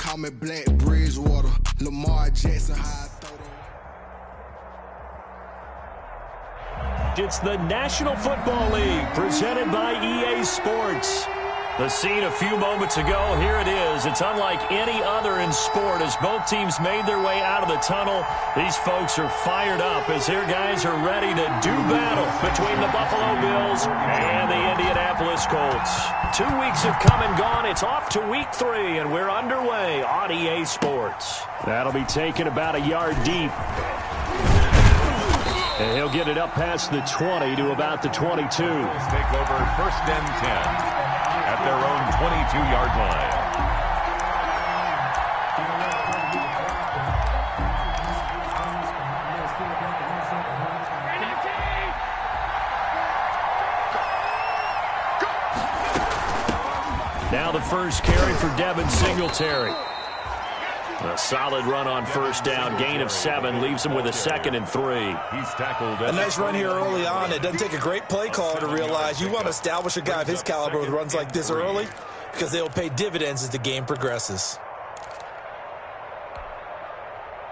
call me Black Bridgewater. Lamar Jackson, how I throw them. It's the National Football League presented by EA Sports. The scene a few moments ago, here it is. It's unlike any other in sport as both teams made their way out of the tunnel. These folks are fired up as their guys are ready to do battle between the Buffalo Bills and the Indianapolis Colts. 2 weeks have come and gone. It's off to week 3, and we're underway on EA Sports. That'll be taken about a yard deep. And he'll get it up past the 20 to about the 22. Take over 1st and 10. At their own 22-yard line. Now the first carry for Devin Singletary. A solid run on 1st down. Gain of 7 leaves him with a 2nd and 3. He's tackled. A nice run here early on. It doesn't take a great play caller to realize you want to establish a guy of his caliber with runs like this early because they will pay dividends as the game progresses.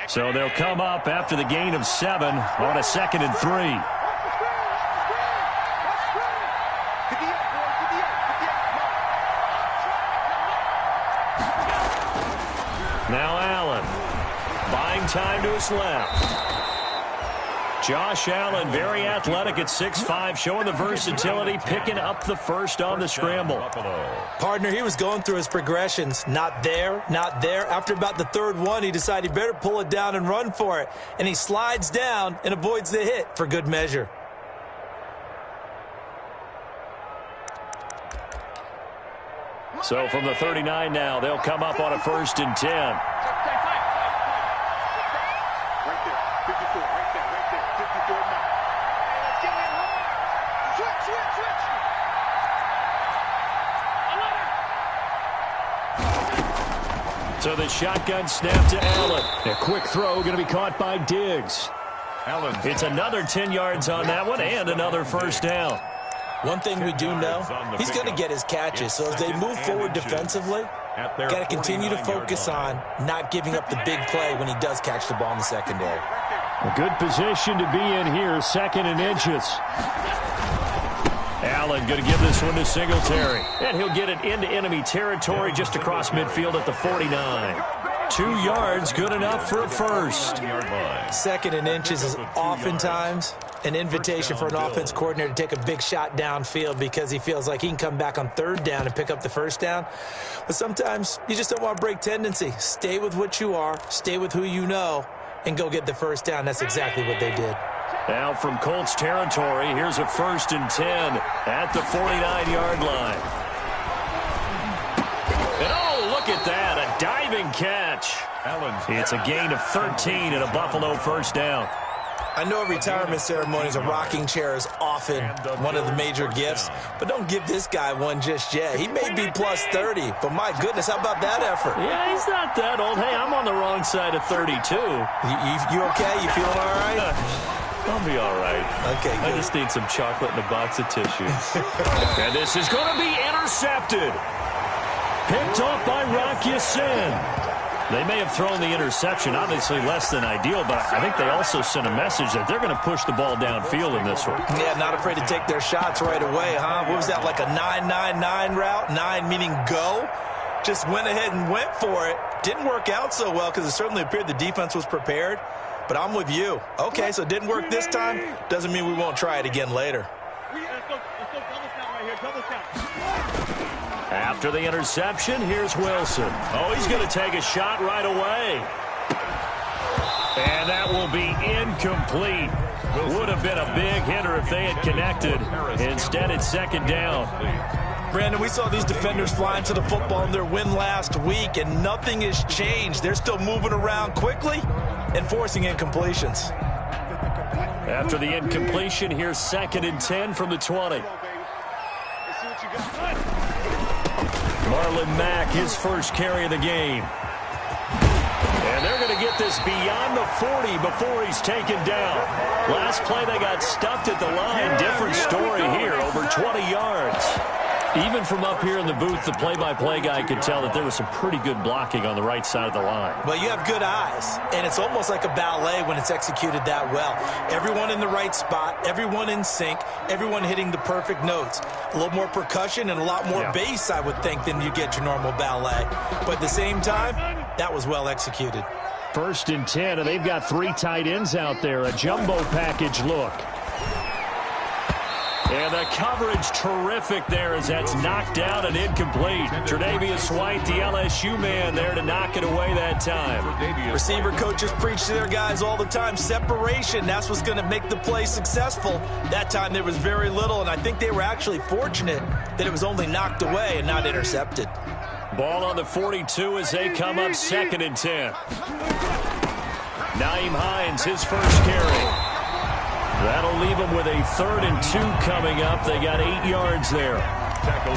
So they'll come up after the gain of 7 on a 2nd and 3. Now Allen, buying time to his left. Josh Allen, very athletic at 6'5", showing the versatility, picking up the first on the scramble. Partner, he was going through his progressions. Not there, not there. After about the 3rd one, he decided he better pull it down and run for it. And he slides down and avoids the hit for good measure. So from the 39 now, they'll come up on a 1st and 10. So the shotgun snap to Allen. A quick throw going to be caught by Diggs. Allen. It's another 10 yards on that one and another 1st down. One thing we do know, he's going to get his catches. So as they move forward defensively, got to continue to focus on not giving up the big play when he does catch the ball in the secondary. A good position to be in here, 2nd and inches. Allen going to give this one to Singletary. And he'll get it into enemy territory just across midfield at the 49. 2 yards, good enough for a 1st. 2nd and inches is oftentimes an invitation for an offense coordinator to take a big shot downfield because he feels like he can come back on 3rd down and pick up the 1st down. But sometimes you just don't want to break tendency. Stay with what you are, stay with who you know, and go get the 1st down. That's exactly what they did. Now from Colts territory, here's a 1st and 10 at the 49-yard line. And oh, look at that, a diving catch. It's a gain of 13 and a Buffalo 1st down. I know at retirement ceremonies, a rocking chair is often one of the major gifts, but don't give this guy one just yet. He may be plus 30, but my goodness, how about that effort? Yeah, he's not that old. Hey, I'm on the wrong side of 32. You okay? You feeling all right? I'll be all right. Okay, good. I just need some chocolate and a box of tissues. And this is going to be intercepted. Picked off by Rock Ya-Sin. They may have thrown the interception, obviously less than ideal, but I think they also sent a message that they're going to push the ball downfield in this one. Yeah, not afraid to take their shots right away, huh? What was that, like a 9-9-9 route? 9 meaning go? Just went ahead and went for it. Didn't work out so well because it certainly appeared the defense was prepared, but I'm with you. Okay, so it didn't work this time. Doesn't mean we won't try it again later. After the interception, here's Wilson. Oh, he's going to take a shot right away. And that will be incomplete. Would have been a big hitter if they had connected. Instead, it's 2nd down. Brandon, we saw these defenders flying to the football in their win last week, and nothing has changed. They're still moving around quickly and forcing incompletions. After the incompletion, here's 2nd and 10 from the 20. Marlon Mack, his first carry of the game. And they're going to get this beyond the 40 before he's taken down. Last play, they got stuffed at the line. Different story here, over 20 yards. Even from up here in the booth, the play-by-play guy could tell that there was some pretty good blocking on the right side of the line. Well, you have good eyes, and it's almost like a ballet when it's executed that well. Everyone in the right spot, everyone in sync, everyone hitting the perfect notes. A little more percussion and a lot more bass, I would think, than you get your normal ballet. But at the same time, that was well executed. 1st and 10, and they've got 3 tight ends out there. A jumbo package look. And the coverage terrific there as that's knocked down and incomplete. Tre'Davious White, the LSU man, there to knock it away that time. Receiver coaches preach to their guys all the time. Separation, that's what's going to make the play successful. That time there was very little, and I think they were actually fortunate that it was only knocked away and not intercepted. Ball on the 42 as they come up 2nd and 10. Nyheim Hines, his first carry. That'll leave them with a 3rd and 2 coming up. They got 8 yards there.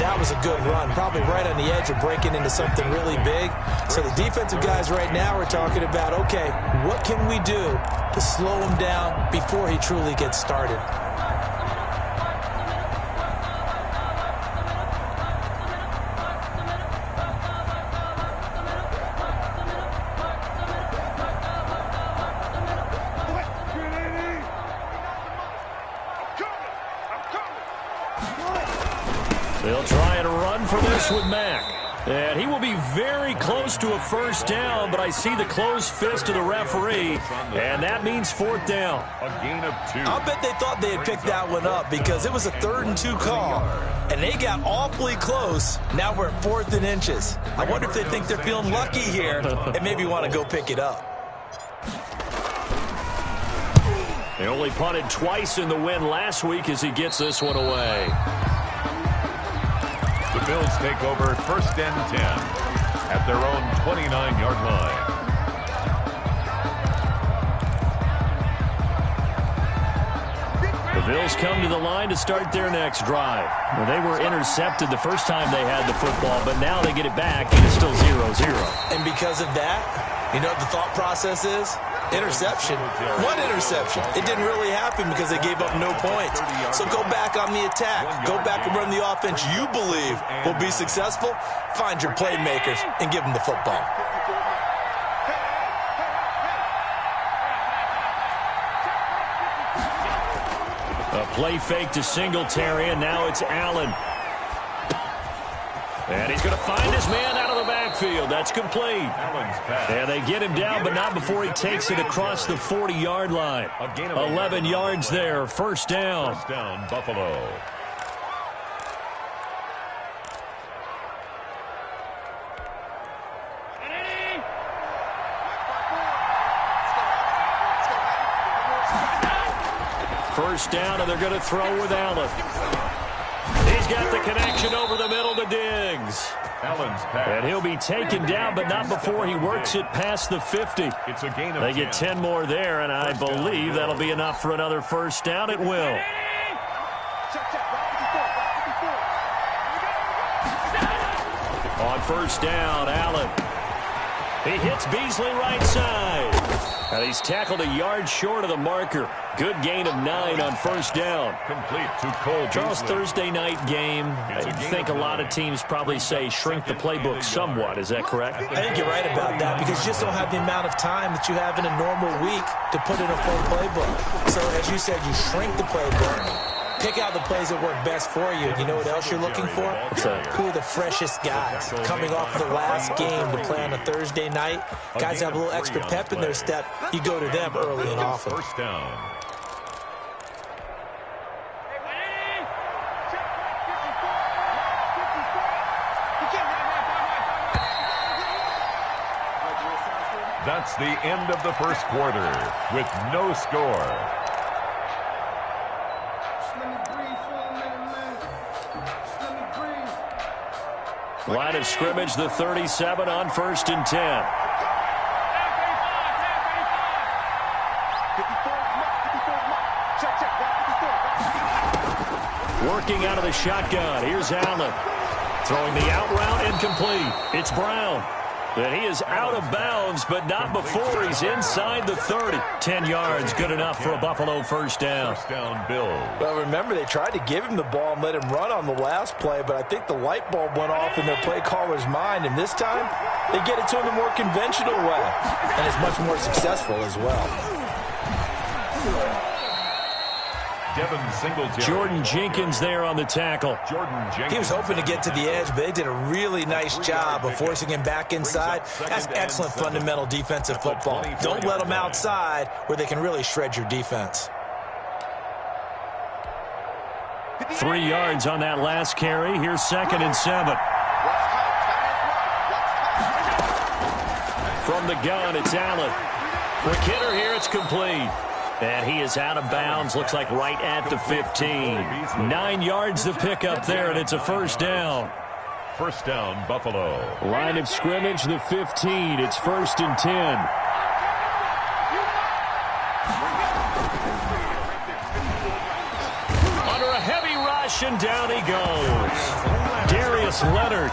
That was a good run, probably right on the edge of breaking into something really big. So the defensive guys right now are talking about, okay, what can we do to slow him down before he truly gets started? They'll try and run for this with Mack. And he will be very close to a 1st down, but I see the closed fist of the referee, and that means 4th down. A gain of 2. I'll bet they thought they had picked that one up because it was a 3rd and 2 call, and they got awfully close. Now we're at 4th and inches. I wonder if they think they're feeling lucky here and maybe want to go pick it up. They only punted twice in the win last week as he gets this one away. The Bills take over 1st and 10 at their own 29-yard line. The Bills come to the line to start their next drive. Well, they were intercepted the first time they had the football, but now they get it back, and it's still 0-0. And because of that, you know what the thought process is? Interception. One interception. It didn't really happen because they gave up no points. So go back on the attack. Go back and run the offense you believe will be successful. Find your playmakers and give them the football. A play fake to Singletary, and now it's Allen. And he's going to find his man out of the backfield. That's complete. And they get him down, but not before he takes it across the 40-yard line. 11 yards there, 1st down. 1st down, Buffalo. First down, and they're going to throw with Allen. He's got the connection over the middle to Diggs. Allen's pass. And he'll be taken down, but not before he works it past the 50. It's a gain of They get 10 more there, and I believe that'll be enough for another 1st down. It will. On 1st down, Allen. He hits Beasley right side. And he's tackled a yard short of the marker. Good gain of 9 on 1st down. Complete to Cole Charles, Beasley. Thursday night game. I think a lot of teams probably say shrink the playbook somewhat. Is that correct? I think you're right about that because you just don't have the amount of time that you have in a normal week to put in a full playbook. So, as you said, you shrink the playbook. Pick out the plays that work best for you. You know what else you're looking for? Who are the freshest guys coming off the last game to play on a Thursday night? Guys have a little extra pep in their step. You go to them early and often. 1st down. That's the end of the 1st quarter with no score. Line of scrimmage, the 37 on 1st and 10. Working out of the shotgun. Here's Allen. Throwing the out route incomplete. It's Brown. And he is out of bounds, but not before he's inside the 30. 10 yards, good enough for a Buffalo first down. First down, Bills. Well, remember, they tried to give him the ball and let him run on the last play, but I think the light bulb went off in their play caller's mind, and this time they get it to him the more conventional way, and it's much more successful as well. Jordan Jenkins there on the tackle. He was hoping to get to the edge, but they did a really nice job of forcing him back inside. That's excellent fundamental defensive football. Don't let them outside where they can really shred your defense. 3 yards on that last carry. Here's 2nd and 7. From the gun, it's Allen. Quick hitter here, it's complete. And he is out of bounds, looks like right at the 15. 9 yards to pick up there, and it's a first down. First down, Buffalo. Line of scrimmage, the 15. It's 1st and 10. Under a heavy rush, and down he goes. Darius Leonard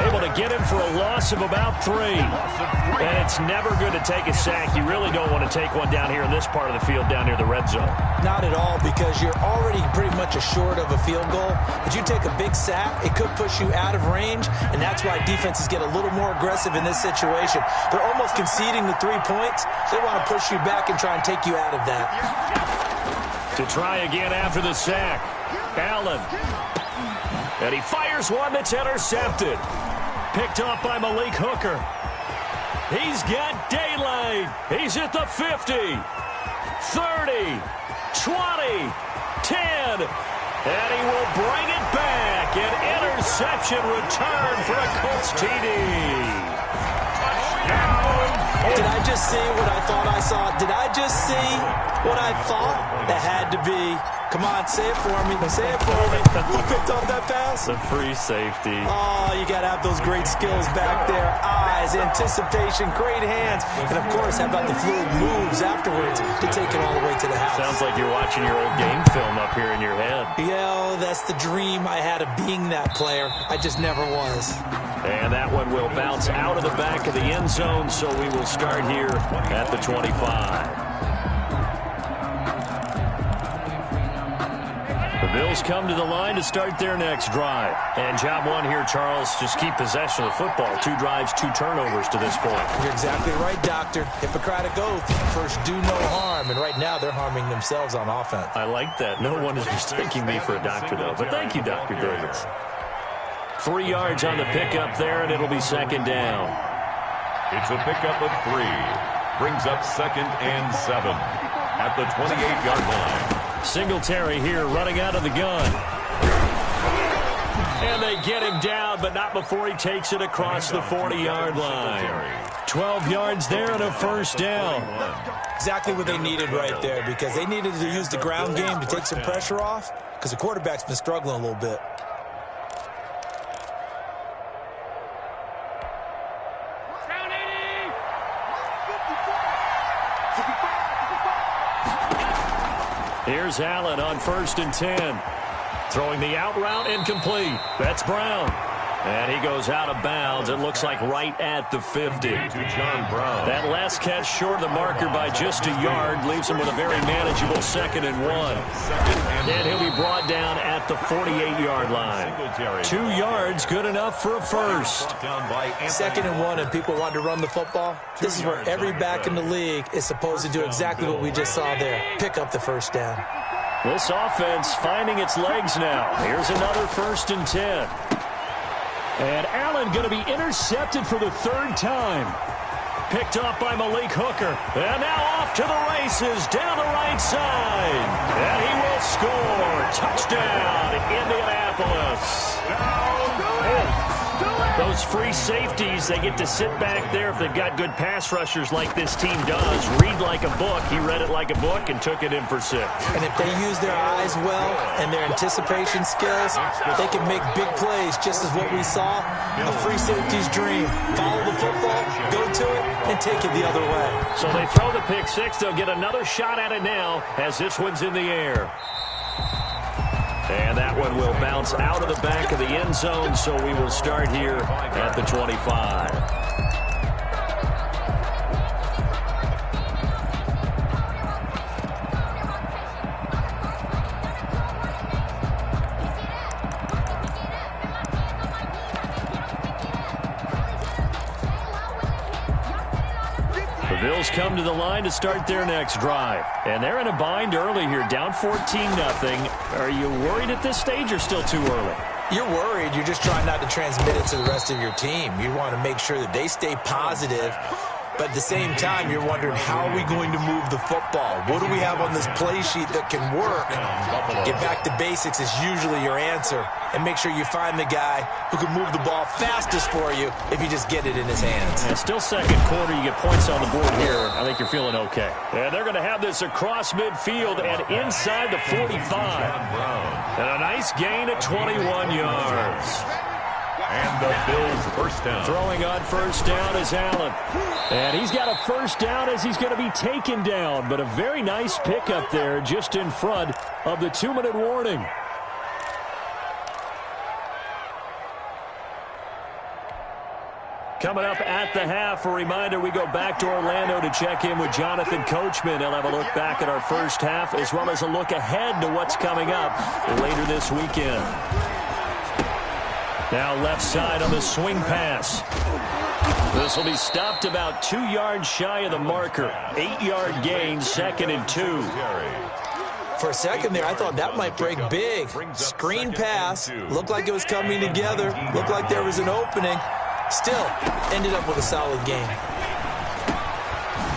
able to get him for a loss of about 3. And it's never good to take a sack. You really don't want to take one down here in this part of the field down near the red zone. Not at all, because you're already pretty much assured of a field goal. But you take a big sack, it could push you out of range, and that's why defenses get a little more aggressive in this situation. They're almost conceding the 3 points. They want to push you back and try and take you out of that. To try again after the sack, Allen. And he fires one that's intercepted. Picked off by Malik Hooker. He's got daylight. He's at the 50, 30, 20, 10. And he will bring it back. An interception return for a Colts TD. Did I just see what I thought I saw? Did I just see what I thought? That had to be. Come on, say it for me. Say it for me. Who picked off that pass? The free safety. Oh, you got to have those great skills back there. Eyes, anticipation, great hands. And, of course, how about the fluid moves afterwards to take it all the way to the house? Sounds like you're watching your old game film up here in your head. Yeah, that's the dream I had of being that player. I just never was. And that one will bounce out of the back of the end zone, so we will start here at the 25. The Bills come to the line to start their next drive. And job one here, Charles, just keep possession of the football. 2 drives, 2 turnovers to this point. You're exactly right, Doctor. Hippocratic oath, first do no harm. And right now they're harming themselves on offense. I like that. No one is mistaking me for a doctor, though. But thank you, Dr. Davis. 3 yards on the pickup there, and it'll be 2nd down. It's a pickup of 3. Brings up 2nd and 7 at the 28-yard line. Singletary here running out of the gun. And they get him down, but not before he takes it across the 40-yard line. 12 yards there and a first down. Exactly what they needed right there, because they needed to use the ground game to take some pressure off, because the quarterback's been struggling a little bit. Here's Allen on 1st and 10. Throwing the out route incomplete. That's Brown. And he goes out of bounds. It looks like right at the 50. To John Brown. That last catch short of the marker by just a yard leaves him with a very manageable 2nd and 1. And he'll be brought down at the 48-yard line. 2 yards, good enough for a first. 2nd and 1, and people want to run the football. This is where every back in the league is supposed to do exactly what we just saw there. Pick up the first down. This offense finding its legs now. Here's another 1st and 10. And Allen going to be intercepted for the 3rd time. Picked off by Malik Hooker. And now off to the races down the right side. And he will score. Touchdown, Indianapolis. Those free safeties, they get to sit back there if they've got good pass rushers like this team does. Read like a book. He read it like a book and took it in for 6. And if they use their eyes well and their anticipation skills, they can make big plays, just as what we saw. A free safety's dream. Follow the football, go to it, and take it the other way. So they throw the pick 6. They'll get another shot at it now as this one's in the air. And that one will bounce out of the back of the end zone, so we will start here at the 25. Bills come to the line to start their next drive. And they're in a bind early here, down 14-0. Are you worried at this stage or still too early? You're worried. You're just trying not to transmit it to the rest of your team. You want to make sure that they stay positive. But at the same time, you're wondering, how are we going to move the football? What do we have on this play sheet that can work? Get back to basics is usually your answer. And make sure you find the guy who can move the ball fastest for you if you just get it in his hands. Yeah, still second quarter. You get points on the board here. I think you're feeling okay. And they're going to have this across midfield and inside the 45. And a nice gain at 21 yards. And the Bills first down. Throwing on first down is Allen. And he's got a first down as he's going to be taken down. But a very nice pickup there just in front of the 2-minute warning. Coming up at the half, a reminder, we go back to Orlando to check in with Jonathan Coachman. He'll have a look back at our first half as well as a look ahead to what's coming up later this weekend. Now left side on the swing pass. This will be stopped about 2 yards shy of the marker. 8-yard gain, 2nd and 2. For a second there, I thought that might break big. Screen pass. Looked like it was coming together. Looked like there was an opening. Still, ended up with a solid game.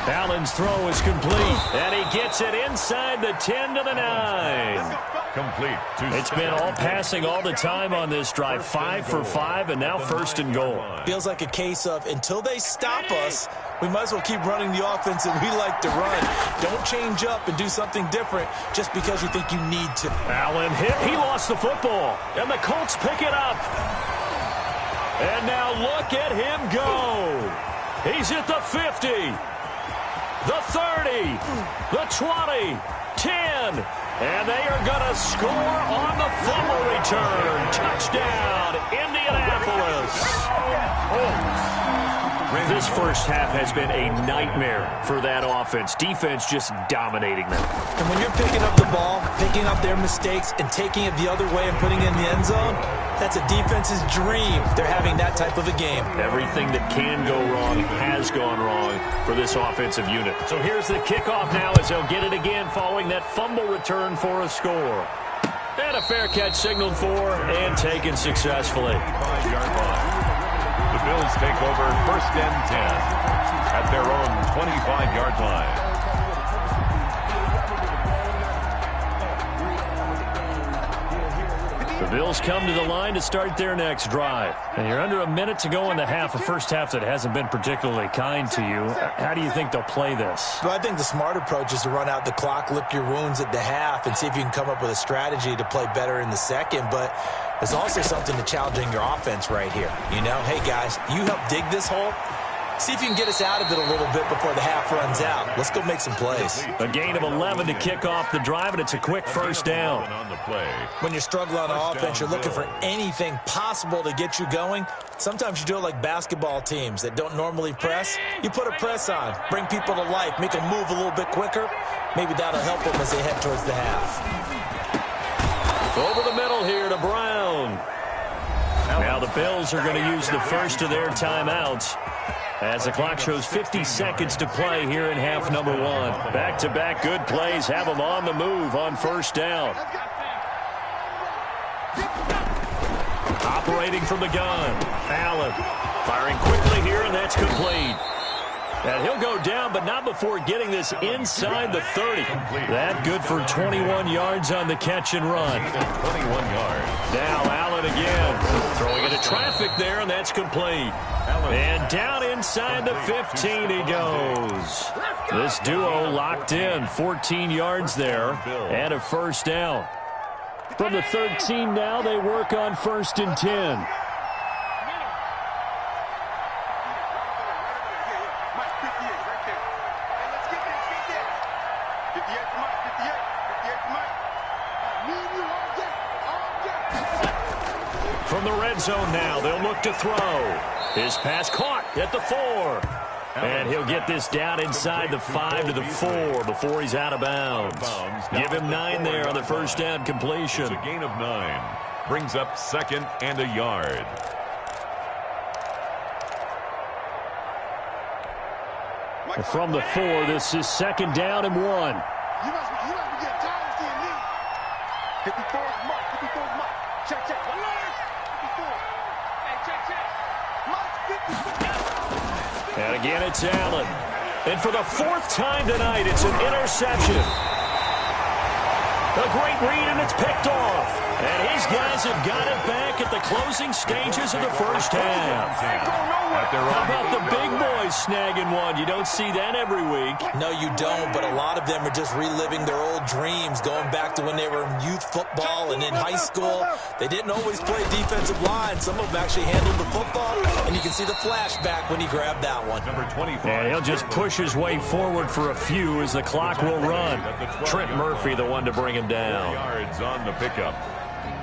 Allen's throw is complete. And he gets it inside the 10 to the 9. Complete. It's been all passing all the time on this drive. 5 for 5, and now 1st and goal. Feels like a case of, until they stop us, we might as well keep running the offense that we like to run. Don't change up and do something different just because you think you need to. Allen hit. He lost the football. And the Colts pick it up. And now look at him go. He's at the 50, the 30, the 20, 10. And they are going to score on the fumble return. Touchdown, Indianapolis. This first half has been a nightmare for that offense. Defense just dominating them. And when you're picking up the ball, picking up their mistakes, and taking it the other way and putting it in the end zone, that's a defense's dream. They're having that type of a game. Everything that can go wrong has gone wrong for this offensive unit. So here's the kickoff now as they'll get it again following that fumble return for a score. And a fair catch signaled for and taken successfully. 5-yard line. The Bills take over 1st and 10 at their own 25-yard line. The Bills come to the line to start their next drive. And you're under a minute to go in the half, a first half that hasn't been particularly kind to you. How do you think they'll play this? Well, I think the smart approach is to run out the clock, lick your wounds at the half, and see if you can come up with a strategy to play better in the second. But there's also something to challenging your offense right here. You know, hey, guys, you help dig this hole. See if you can get us out of it a little bit before the half runs out. Let's go make some plays. A gain of 11 to kick off the drive, and it's a quick first down. When you're struggling on offense, you're looking for anything possible to get you going. Sometimes you do it like basketball teams that don't normally press. You put a press on, bring people to life, make them move a little bit quicker. Maybe that'll help them as they head towards the half. Over the middle here to Brown. Now the Bills are going to use the first of their timeouts as the clock shows 50 seconds to play here in half number 1. Back-to-back good plays have them on the move on first down. Operating from the gun, Allen firing quickly here, and that's complete. And he'll go down, but not before getting this inside the 30. That good for 21 yards on the catch and run. 21 yards. Now Allen again, throwing into traffic there, and that's complete. And down inside the 15 he goes. This duo locked in, 14 yards there, and a first down. From the 13 now, they work on 1st and 10. From the red zone now, they'll look to throw. His pass caught at the 4. And he'll get this down inside the 5 to the 4 before he's out of bounds. Give him 9 there on the first down completion. It's a gain of 9. Brings up 2nd and a yard. From the 4, this is 2nd down and 1. You must be getting tired of seeing me. 54 is Mike. 54 is Mike. Check. 54. Hey, check. Mike, 54. And again, it's Allen. And for the 4th time tonight, it's an interception. A great read, and it's picked off. And his guys have got it back at the closing stages of the first half. How about the big boys snagging one? You don't see that every week. No, you don't, but a lot of them are just reliving their old dreams, going back to when they were in youth football and in high school. They didn't always play defensive line. Some of them actually handled the football, and you can see the flashback when he grabbed that one. Number 25. And he'll just push his way forward for a few as the clock will run. Trent Murphy, the one to bring him down. Yards on the pickup.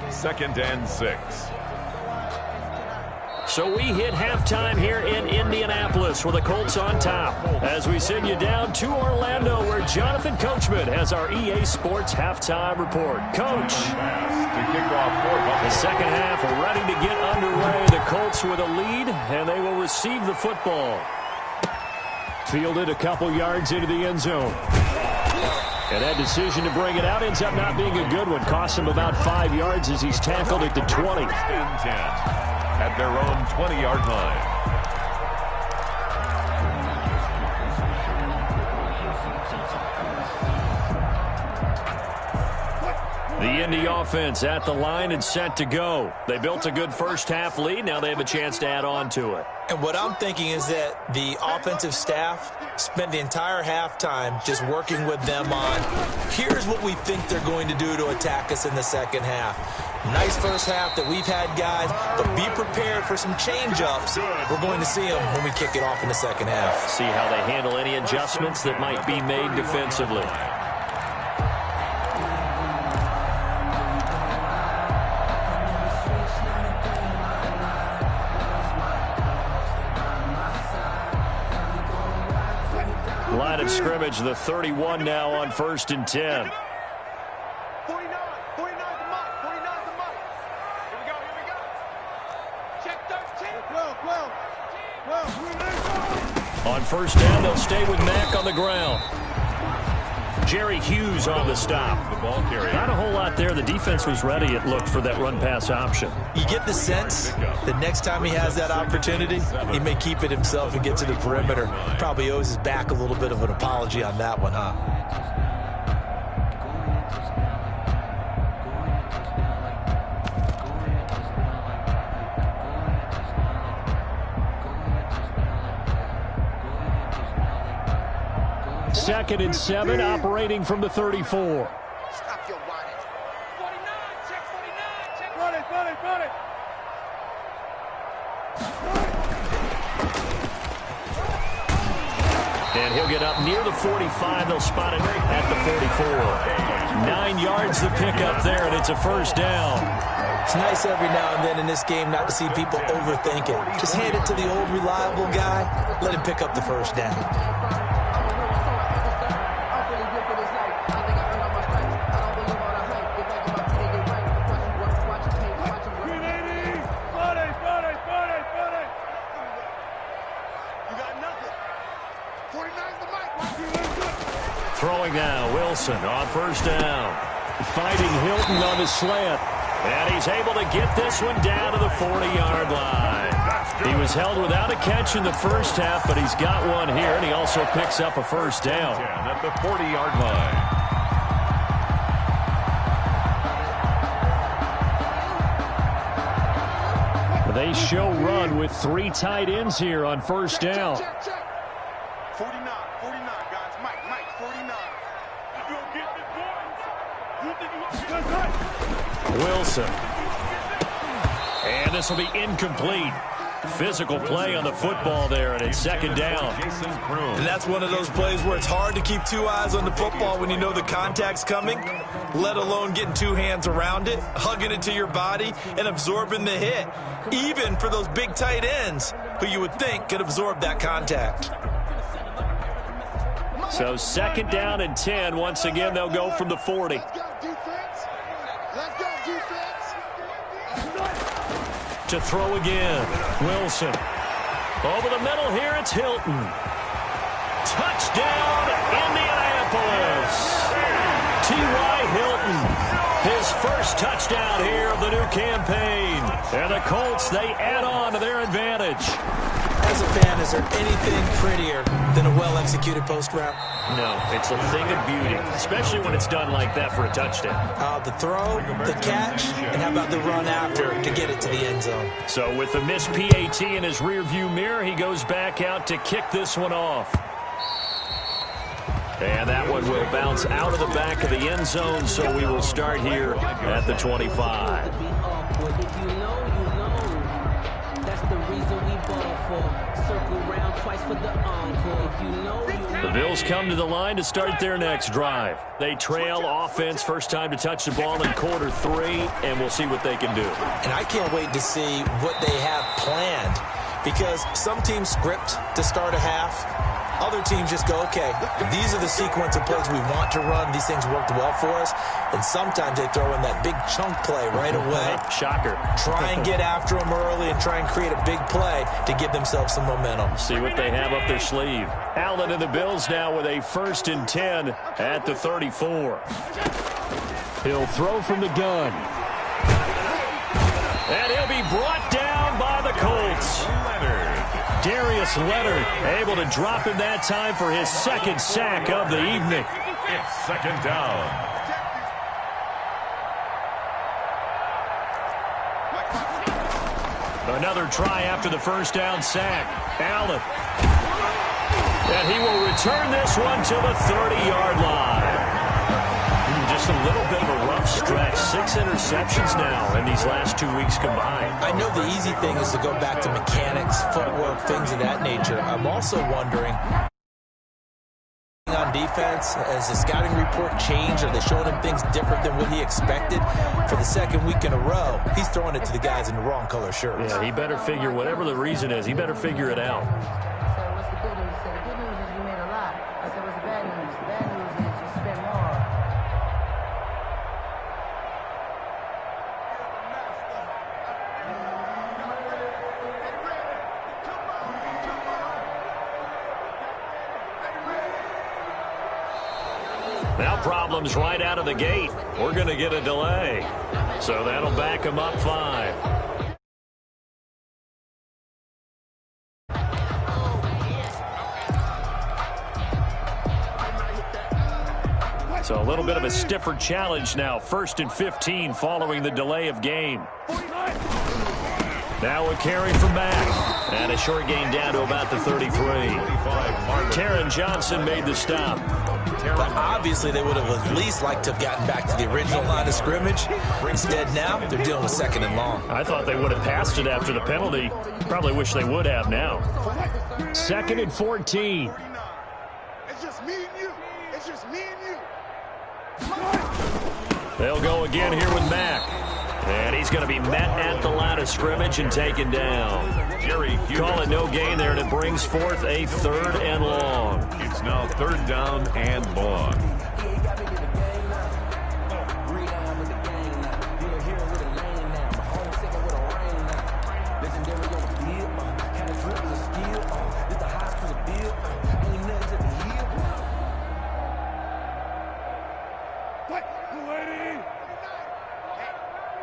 2nd and 6. So we hit halftime here in Indianapolis with the Colts on top as we send you down to Orlando where Jonathan Coachman has our EA Sports halftime report. Coach. To kick off for Buffalo. The second half ready to get underway. The Colts with a lead, and they will receive the football. Fielded a couple yards into the end zone. And that decision to bring it out ends up not being a good one. Cost him about 5 yards as he's tackled at the 20. 10. At their own 20-yard line. The Indy offense at the line and set to go. They built a good first-half lead. Now they have a chance to add on to it. And what I'm thinking is that the offensive staff spent the entire halftime just working with them on, here's what we think they're going to do to attack us in the second half. Nice first half that we've had, guys, but be prepared for some change-ups. We're going to see them when we kick it off in the second half. See how they handle any adjustments that might be made defensively. Line of scrimmage, the 31 now on 1st and 10. 49 the Mike. 49 the Mike. Here we go. Check 13. 12. On 1st down, they'll stay with Mack on the ground. Jerry Hughes on the stop. The ball carrier. Not a whole lot there. The defense was ready, it looked, for that run-pass option. You get the sense that next time he has that opportunity, he may keep it himself and get to the perimeter. Probably owes his back a little bit of an apology on that one, huh? Second and 7, operating from the 34. Stop your whining. 49. Check 49. Check. Run it. And he'll get up near the 45. They'll spot it at the 44. 9 yards the pickup there, and it's a 1st down. It's nice every now and then in this game not to see people overthink it. Just hand it to the old reliable guy. Let him pick up the 1st down. Throwing now, Wilson on 1st down. Fighting Hilton on the slant. And he's able to get this one down to the 40-yard line. He was held without a catch in the first half, but he's got one here, and he also picks up a 1st down. At the 40-yard line. They show run with 3 tight ends here on 1st down. 49, guys. Mike, 49. You gonna get the points? You think you gonna get the Wilson. And this will be incomplete. Physical play on the football there, and it's 2nd down. And that's one of those plays where it's hard to keep 2 eyes on the football when you know the contact's coming, let alone getting 2 hands around it, hugging it to your body, and absorbing the hit, even for those big tight ends who you would think could absorb that contact. So 2nd down and 10. Once again, they'll go from the 40. Let's go, defense. To throw again, Wilson. Over the middle here, it's Hilton. Touchdown, Indianapolis. T.Y. Hilton, his first touchdown here of the new campaign. And the Colts, they add on to their advantage. As a fan, is there anything prettier than a well-executed post route? No, it's a thing of beauty, especially when it's done like that for a touchdown. The throw, the catch, and how about the run after to get it to the end zone? So with the missed PAT in his rearview mirror, he goes back out to kick this one off. And that one will bounce out of the back of the end zone, so we will start here at the 25. The Bills come to the line to start their next drive. They trail offense, first time to touch the ball in quarter 3, and we'll see what they can do. And I can't wait to see what they have planned, because some teams script to start a half. Other teams just go, okay, these are the sequence of plays we want to run. These things worked well for us. And sometimes they throw in that big chunk play right away. Shocker. Try and get after them early and try and create a big play to give themselves some momentum. See what they have up their sleeve. Allen and the Bills now with a 1st and 10 at the 34. He'll throw from the gun. And he'll be brought down by the Colts. Darius Leonard able to drop him that time for his 2nd sack of the evening. It's 2nd down. Another try after the 1st down sack. Allen. And he will return this one to the 30-yard line. Just a little bit of a rough stretch. 6 interceptions now in these last 2 weeks combined. I know the easy thing is to go back to mechanics, footwork, things of that nature. I'm also wondering, on defense, has the scouting report changed? Are they showing him things different than what he expected? For the 2nd week in a row, he's throwing it to the guys in the wrong color shirts. Yeah, he better figure, whatever the reason is, he better figure it out. What's the good news? He said, the good news is you made a lot. I said, what's the bad news? The bad news is you spent more. Now problems right out of the gate. We're going to get a delay. So that'll back him up 5. So a little bit of a stiffer challenge now. 1st and 15 following the delay of game. Now a carry from Mack. And a short gain down to about the 33. Taron Johnson made the stop. But obviously they would have at least liked to have gotten back to the original line of scrimmage. Instead now, they're dealing with 2nd and long. I thought they would have passed it after the penalty. Probably wish they would have now. 2nd and 14. It's just me and you. It's just me and you. They'll go again here with Mack. And he's going to be met at the line of scrimmage and taken down. Call it no gain there, and it brings forth a 3rd and long. It's now 3rd down and long.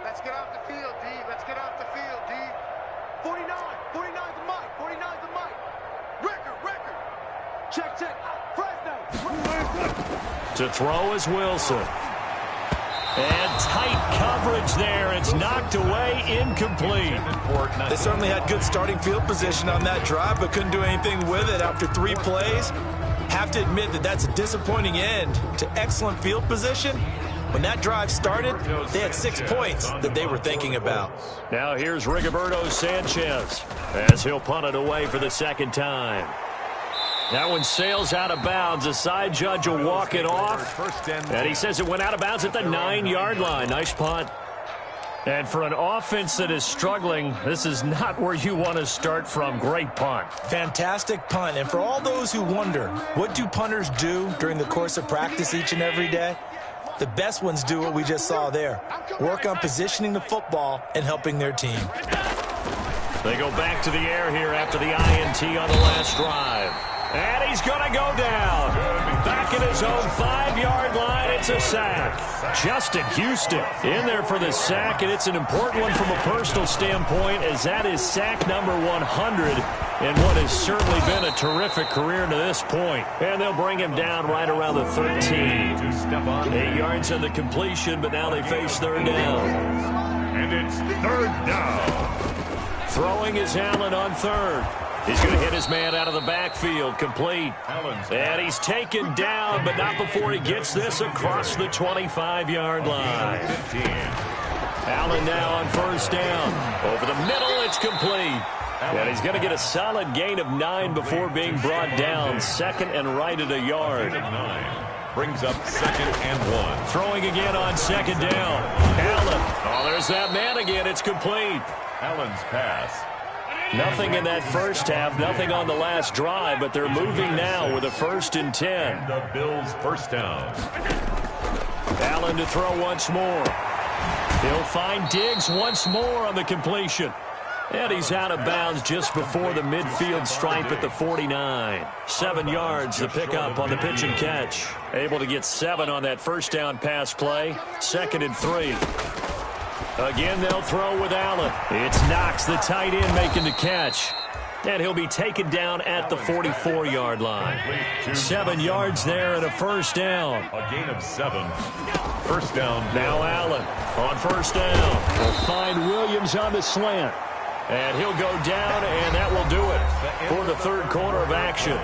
Let's get off the field, D. Let's get off the field, D. 49. 49's the mic. 49's the mic. Record. Check. Fresno. To throw is Wilson. And tight coverage there. It's knocked away, incomplete. They certainly had good starting field position on that drive, but couldn't do anything with it after 3 plays. Have to admit that that's a disappointing end to excellent field position. When that drive started, they had 6 points that they were thinking about. Now here's Rigoberto Sanchez as he'll punt it away for the 2nd time. That one sails out of bounds. The side judge will walk it off. And he says it went out of bounds at the 9-yard line. Nice punt. And for an offense that is struggling, this is not where you want to start from. Great punt. Fantastic punt. And for all those who wonder, what do punters do during the course of practice each and every day? The best ones do what we just saw there. Work on positioning the football and helping their team. They go back to the air here after the INT on the last drive. And he's going to go down. Back at his own 5-yard line, it's a sack. Justin Houston in there for the sack, and it's an important one from a personal standpoint, as that is sack number 100 in what has certainly been a terrific career to this point. And they'll bring him down right around the 13. 8 yards on the completion, but now they face third down. And it's third down. Throwing is Allen on third. He's going to hit his man out of the backfield, complete. And he's taken down, but not before he gets this across the 25-yard line. Allen now on first down. Over the middle, it's complete. And he's going to get a solid gain of 9 before being brought down. Second and right at a yard. Brings up second and 1. Throwing again on second down. Allen. Oh, there's that man again. It's complete. Allen's pass. Nothing in that first half, nothing on the last drive, but they're moving now with a 1st and 10. The Bills' first down. Allen to throw once more. He'll find Diggs once more on the completion. And he's out of bounds just before the midfield stripe at the 49. 7 yards, the pickup on the pitch and catch. Able to get 7 on that first down pass play. 2nd and 3. Again, they'll throw with Allen. It's Knox, the tight end, making the catch. And he'll be taken down at the 44-yard line. 7 yards there and a first down. A gain of 7. First down. Now Allen on first down. Will find Williams on the slant. And he'll go down, and that will do it for the third quarter of action.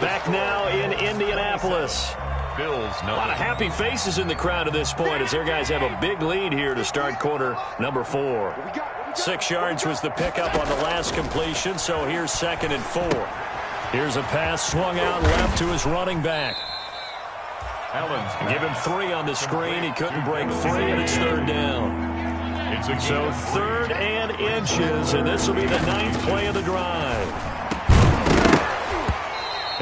Back now in Indianapolis. Bills, a lot of happy faces in the crowd at this point as their guys have a big lead here to start quarter number 4. 6 yards was the pickup on the last completion, so here's 2nd and 4. Here's a pass swung out left to his running back. Give him 3 on the screen. He couldn't break free, and it's third down. So 3rd and inches, and this will be the 9th play of the drive.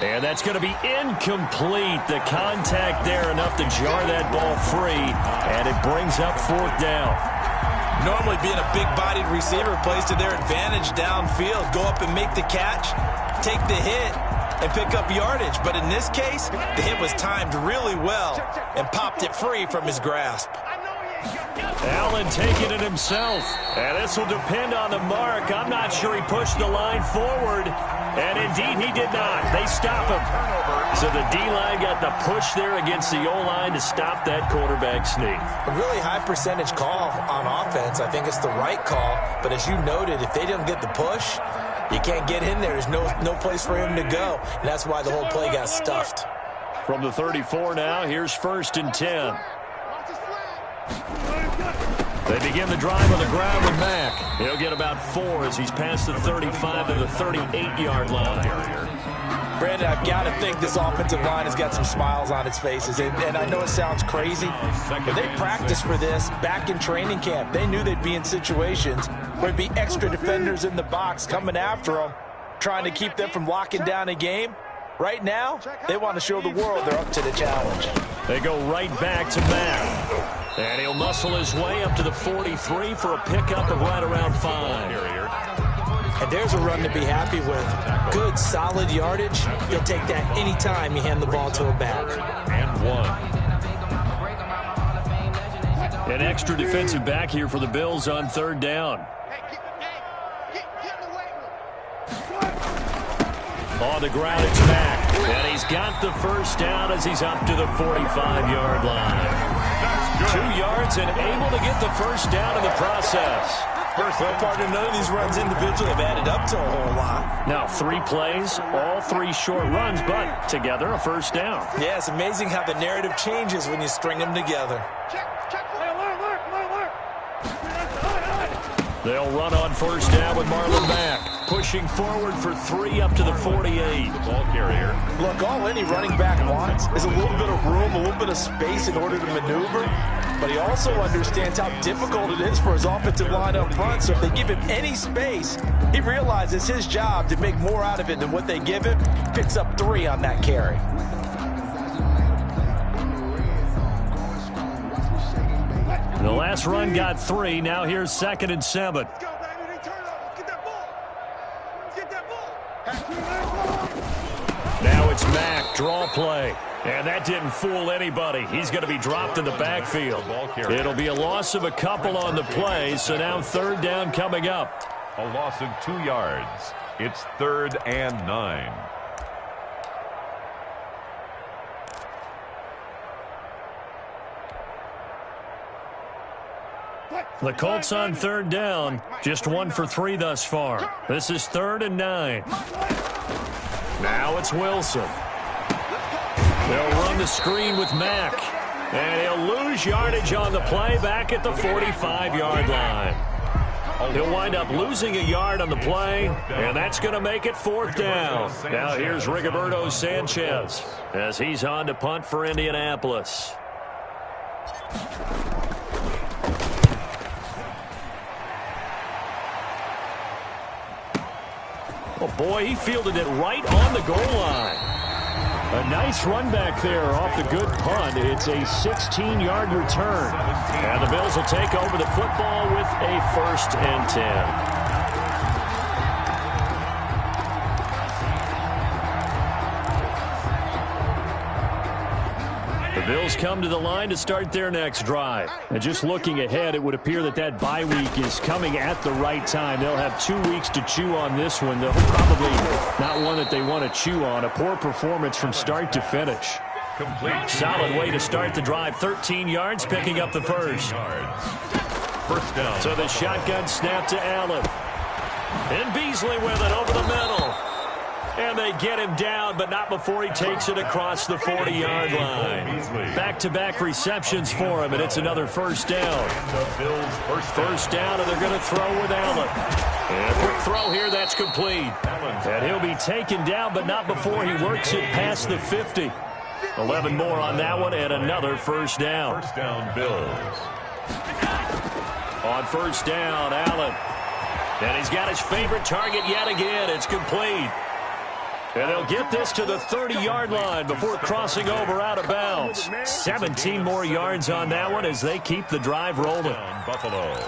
And that's going to be incomplete. The contact there enough to jar that ball free, and it brings up 4th down. Normally being a big-bodied receiver plays to their advantage downfield. Go up and make the catch, take the hit, and pick up yardage. But in this case, the hit was timed really well and popped it free from his grasp. Allen taking it himself, and this will depend on the mark. I'm not sure he pushed the line forward, and indeed he did not. They stop him. So the D-line got the push there against the O-line to stop that quarterback sneak. A really high percentage call on offense. I think it's the right call, but as you noted, if they didn't get the push, you can't get in there. There's no place for him to go, and that's why the whole play got stuffed. From the 34 now, here's 1st and 10. They begin the drive on the ground with Mack. He'll get about 4 as he's past the 35 to the 38-yard line. Brandon, I've got to think this offensive line has got some smiles on its faces. And I know it sounds crazy, but they practiced for this back in training camp. They knew they'd be in situations where there'd be extra defenders in the box coming after them, trying to keep them from locking down a game. Right now, they want to show the world they're up to the challenge. They go right back to Mack. And he'll muscle his way up to the 43 for a pickup of right around 5. And there's a run to be happy with. Good, solid yardage. He'll take that anytime you hand the ball to a back. And 1. An extra defensive back here for the Bills on third down. On the ground, it's Mack. And he's got the first down as he's up to the 45-yard line. 2 yards and able to get the first down in the process. Well, partner, none of these runs individually have added up to a whole lot. Now 3 plays, all 3 short runs, but together a first down. Yeah, it's amazing how the narrative changes when you string them together. They'll run on first down with Marlon Mack, pushing forward for 3 up to the 48. Ball carrier. Look, all any running back wants is a little bit of room, a little bit of space in order to maneuver. But he also understands how difficult it is for his offensive line up front. So if they give him any space, he realizes his job to make more out of it than what they give him. Picks up 3 on that carry. The last run got 3. Now here's 2nd and 7. Now it's Mack, draw play. And that didn't fool anybody. He's going to be dropped in the backfield. It'll be a loss of a couple on the play, so now third down coming up. A loss of 2 yards. It's 3rd and 9. The Colts on third down, just 1 for 3 thus far. This is 3rd and 9. Now it's Wilson. They'll run the screen with Mack. And he'll lose yardage on the play back at the 45-yard line. He'll wind up losing a yard on the play, and that's going to make it 4th down. Now here's Rigoberto Sanchez as he's on to punt for Indianapolis. Oh, boy, he fielded it right on the goal line. A nice run back there off the good punt. It's a 16-yard return. And the Bills will take over the football with a 1st and 10. The Bills come to the line to start their next drive. And just looking ahead, it would appear that that bye week is coming at the right time. They'll have 2 weeks to chew on this one. They'll probably not one that they want to chew on. A poor performance from start to finish. Solid way to start the drive. 13 yards, picking up the first. 1st down. So the shotgun snap to Allen. And Beasley with it over the middle. And they get him down, but not before he takes it across the 40-yard line. Back-to-back receptions for him, and it's another 1st down. First down, and they're going to throw with Allen. And a quick throw here, that's complete. And he'll be taken down, but not before he works it past the 50. 11 more on that one, and another 1st down. 1st down, Bills. On 1st down, Allen. And he's got his favorite target yet again. It's complete. And they'll get this to the 30-yard line before crossing over out of bounds. 17 more yards on that one as they keep the drive rolling. Buffalo.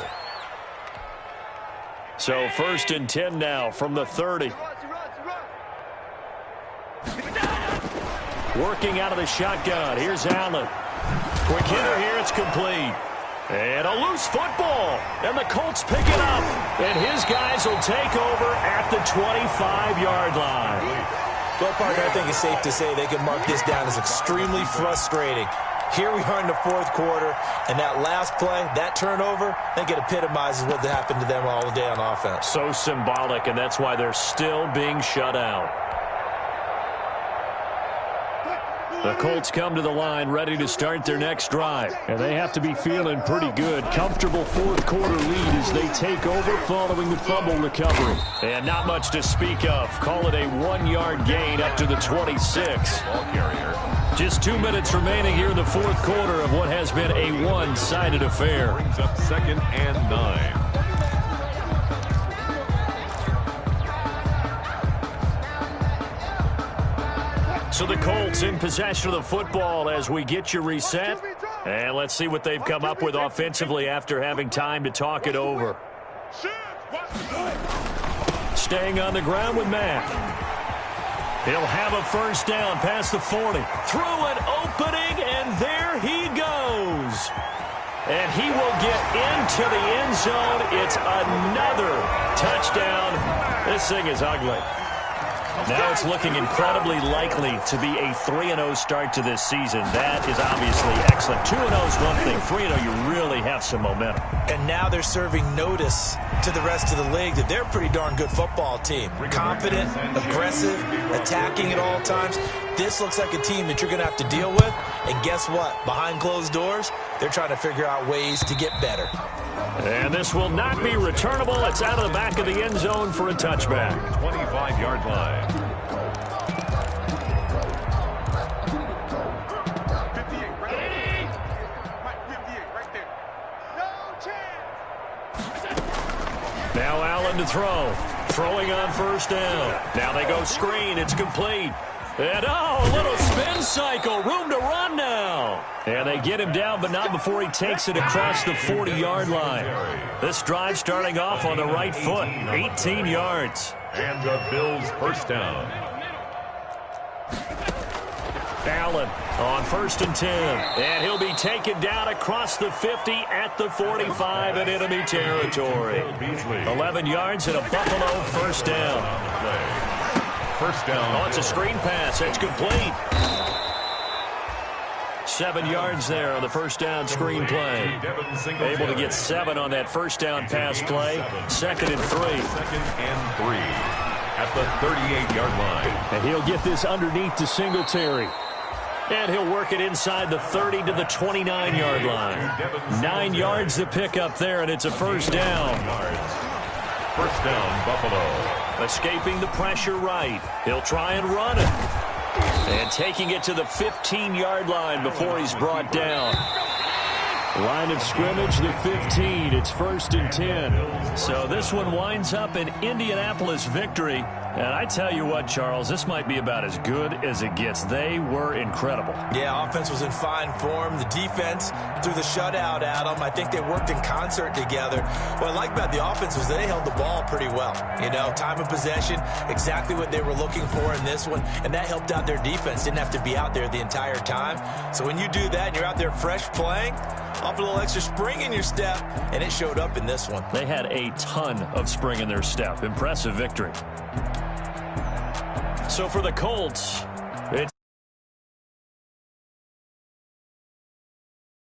So 1st and 10 now from the 30. Working out of the shotgun. Here's Allen. Quick hitter here. It's complete. And a loose football. And the Colts pick it up. And his guys will take over at the 25-yard line. Well, partner, I think it's safe to say they can mark this down as extremely frustrating. Here we are in the 4th quarter, and that last play, that turnover, I think it epitomizes what happened to them all day on offense. So symbolic, and that's why they're still being shut out. The Colts come to the line ready to start their next drive. And they have to be feeling pretty good. Comfortable 4th quarter lead as they take over following the fumble recovery. And not much to speak of. Call it a 1-yard gain up to the 26. Ball carrier. Just 2 minutes remaining here in the 4th quarter of what has been a one-sided affair. Brings up 2nd and 9. So the Colts in possession of the football as we get you reset. And let's see what they've come up with offensively after having time to talk it over. Staying on the ground with Mack. He'll have a 1st down past the 40. Through an opening, and there he goes. And he will get into the end zone. It's another touchdown. This thing is ugly. Now it's looking incredibly likely to be a 3-0 start to this season. That is obviously excellent. 2-0 is one thing. 3-0, you really have some momentum. And now they're serving notice to the rest of the league that they're a pretty darn good football team. Confident, aggressive, attacking at all times. This looks like a team that you're going to have to deal with. And guess what? Behind closed doors, they're trying to figure out ways to get better. And this will not be returnable. It's out of the back of the end zone for a touchback. 25-yard line. 58, right there. No chance. Now Allen to throw. Throwing on 1st down. Now they go screen. It's complete. And, oh, a little spin cycle. Room to run now. And they get him down, but not before he takes it across the 40-yard line. This drive starting off on the right foot. 18 yards. And the Bills' 1st down. Allen on 1st and 10. And he'll be taken down across the 50 at the 45 in enemy territory. 11 yards and a Buffalo first down. First down. Oh, it's a screen pass. That's complete. 7 yards there on the first down screen play. Able to get 7 on that first down pass play. 2nd and 3. 2nd and 3 at the 38-yard line. And he'll get this underneath to Singletary. And he'll work it inside the 30 to the 29-yard line. 9 yards to pick up there, and it's a first down. First down, Buffalo. Escaping the pressure right. He'll try and run it. And taking it to the 15-yard line before he's brought down. Line of scrimmage, the 15. It's 1st and 10. So this one winds up an Indianapolis victory. And I tell you what, Charles, this might be about as good as it gets. They were incredible. Yeah, offense was in fine form. The defense threw the shutout at them. I think they worked in concert together. What I like about the offense was they held the ball pretty well. You know, time of possession, exactly what they were looking for in this one. And that helped out their defense. Didn't have to be out there the entire time. So when you do that and you're out there fresh playing, off a little extra spring in your step, and it showed up in this one. They had a ton of spring in their step. Impressive victory. So for the Colts,